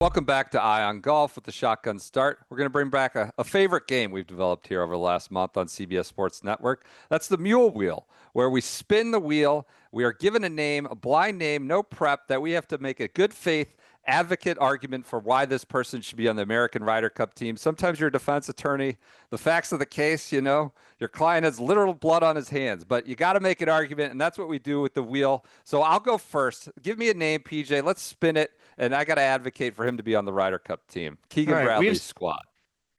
Welcome back to Eye on Golf with the Shotgun Start. We're going to bring back a favorite game we've developed here over the last month on CBS Sports Network. That's the Mule Wheel, where we spin the wheel. We are given a name, a blind name, no prep, that we have to make a good faith advocate argument for why this person should be on the American Ryder Cup team. Sometimes you're a defense attorney. The facts of the case, you know, your client has literal blood on his hands, but you got to make an argument, and that's what we do with the wheel. So I'll go first. Give me a name, PJ. Let's spin it, and I got to advocate for him to be on the Ryder Cup team. Keegan Bradley's squad.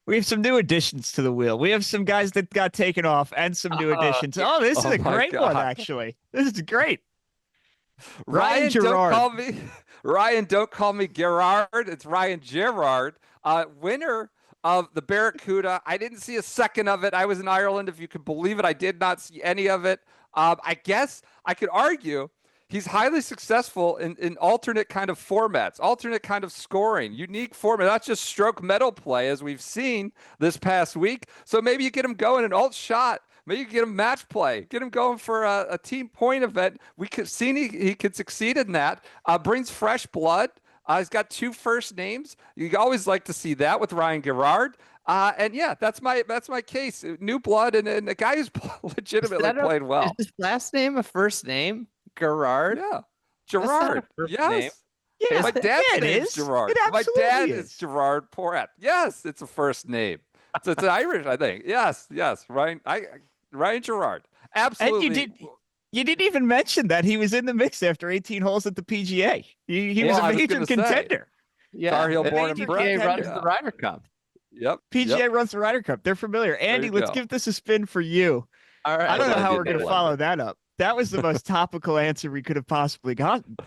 We have some new additions to the wheel. We have some guys that got taken off and some new additions. Oh, this is a great one, actually. This is great. Ryan Gerard. Don't call me Gerard. It's Ryan Gerard, winner of the Barracuda. I didn't see a second of it. I was in Ireland, if you could believe it. I did not see any of it. I guess I could argue he's highly successful in alternate kind of formats, alternate kind of scoring, unique format, not just stroke medal play as we've seen this past week. So maybe you get him going an alt shot. Maybe you get him match play, get him going for a team point event. We could see he could succeed in that. Brings fresh blood. He's got 2 first names. You always like to see that with Ryan Gerard. And yeah, that's my case. New blood and a guy who's legitimately played well. Is his last name a first name? Gerard? Yeah. Gerard. Yes. Yeah, my dad's name is Gerard. My dad is Gerard Porat. Yes, it's a first name. So it's Irish, I think. Yes. Ryan Gerard. Absolutely. And you didn't even mention that he was in the mix after 18 holes at the PGA. He was a major contender. Tar Heel born and bred. PGA runs the Ryder Cup. Yep. PGA runs the Ryder Cup. They're familiar. Andy, let's give this a spin for you. All right. I don't know how we're going to follow that up. That was the most topical answer we could have possibly gotten.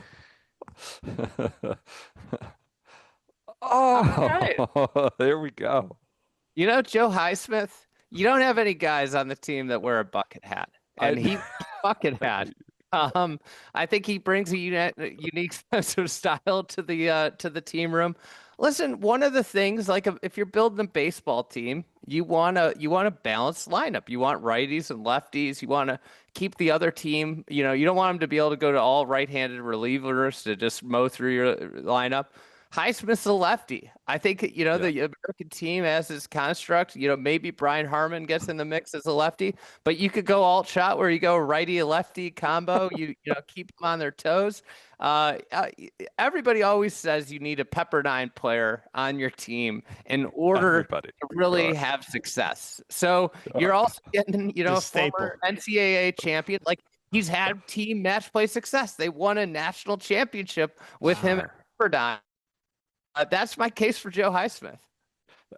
There we go. You know, Joe Heismith, you don't have any guys on the team that wear a bucket hat. And he bucket hat. I think he brings a unique sense of style to the team room. Listen, one of the things, like if you're building a baseball team, you want a balanced lineup. You want righties and lefties. You want to keep the other team. You don't want them to be able to go to all right-handed relievers to just mow through your lineup. Highsmith's a lefty. I think, the American team has this construct, maybe Brian Harmon gets in the mix as a lefty, but you could go alt shot where you go righty lefty combo, you keep them on their toes. Everybody always says you need a Pepperdine player on your team in order to really have success. So you're also getting, former NCAA champion. Like, he's had team match play success. They won a national championship with him at Pepperdine. That's my case for Joe Heismith.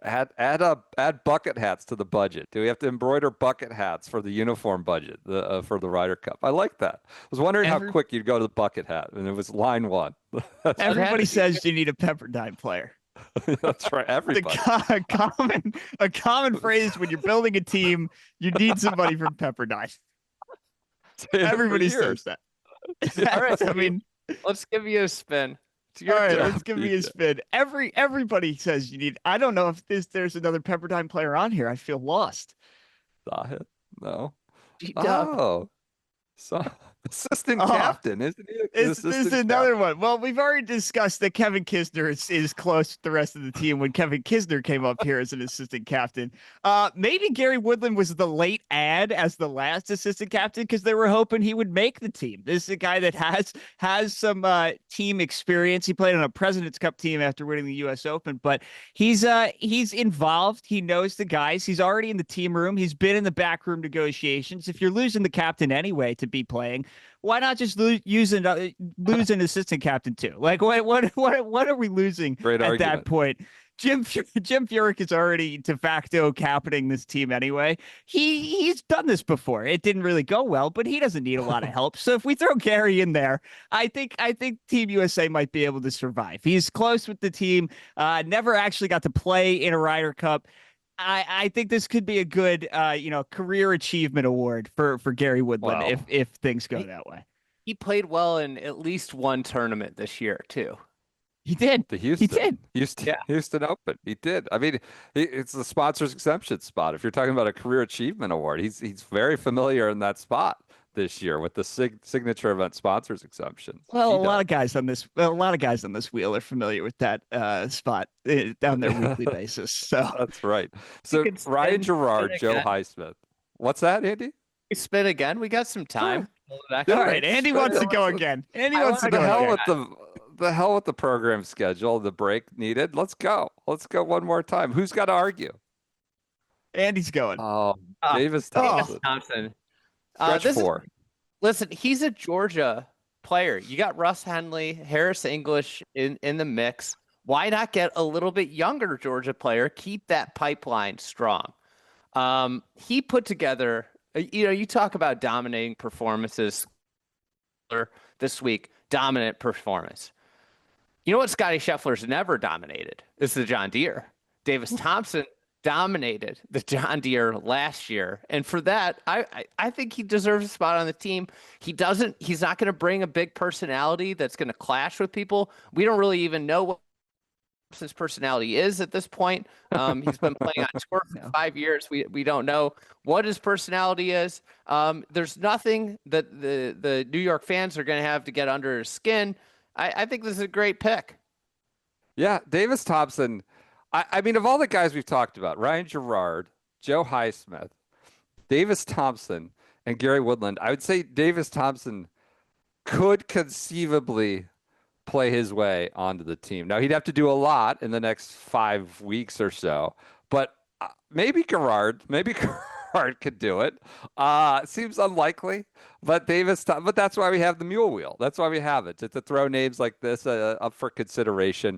Add bucket hats to the budget. Do we have to embroider bucket hats for the uniform budget for the Ryder Cup? I like that. I was wondering how quick you'd go to the bucket hat, and it was line 1. Everybody says you need a Pepperdine player. That's right. Everybody. A common phrase when you're building a team, you need somebody from Pepperdine. Everybody says that. All right. Let's give you a spin. All right, let's give me a spin. Everybody says you need. I don't know if there's another Pepperdine player on here. I feel lost. No. Oh, so assistant captain, isn't he? This is another one. Well, we've already discussed that Kevin Kisner is close to the rest of the team when Kevin Kisner came up here as an assistant captain. Maybe Gary Woodland was the late add as the last assistant captain because they were hoping he would make the team. This is a guy that has some team experience. He played on a President's Cup team after winning the US Open, but he's involved. He knows the guys. He's already in the team room. He's been in the backroom negotiations. If you're losing the captain anyway to be playing, why not just lose an assistant captain too? Like, what are we losing at that point? Jim Furyk is already de facto captaining this team anyway. He's done this before. It didn't really go well, but he doesn't need a lot of help. So if we throw Gary in there, I think Team USA might be able to survive. He's close with the team. Never actually got to play in a Ryder Cup. I think this could be a good, career achievement award for Gary Woodland if things go that way. He played well in at least one tournament this year too. He did. Houston Open. He did. I mean, it's the sponsor's exemption spot. If you're talking about a career achievement award, he's very familiar in that spot. this year with the signature event sponsors exemption. Well, a lot of guys on this wheel are familiar with that spot on their weekly basis. So that's right. So Ryan Gerard, Joe Highsmith. What's that, Andy? We spin again. We got some time. All right, Andy wants to go again. Andy wants to go again. The hell with the program schedule, the break needed. Let's go. Let's go one more time. Who's got to argue? Andy's going. Oh, Davis Thompson. Stretch 4. Listen, he's a Georgia player. You got Russ Henley, Harris English in the mix. Why not get a little bit younger Georgia player? Keep that pipeline strong. He put together, you talk about dominating performances this week, dominant performance. You know what Scotty Scheffler's never dominated? Is the John Deere. Davis Thompson dominated the John Deere last year. And for that, I think he deserves a spot on the team. He's not going to bring a big personality that's going to clash with people. We don't really even know what his personality is at this point. He's been playing on tour for 5 years. We don't know what his personality is. There's nothing that the New York fans are going to have to get under his skin. I think this is a great pick. Yeah, Davis Thompson. I mean, of all the guys we've talked about, Ryan Gerard, Joe Highsmith, Davis Thompson, and Gary Woodland, I would say Davis Thompson could conceivably play his way onto the team. Now, he'd have to do a lot in the next 5 weeks or so, but maybe Gerard could do it. Seems unlikely, but but that's why we have the mule wheel. That's why we have it, to throw names like this up for consideration.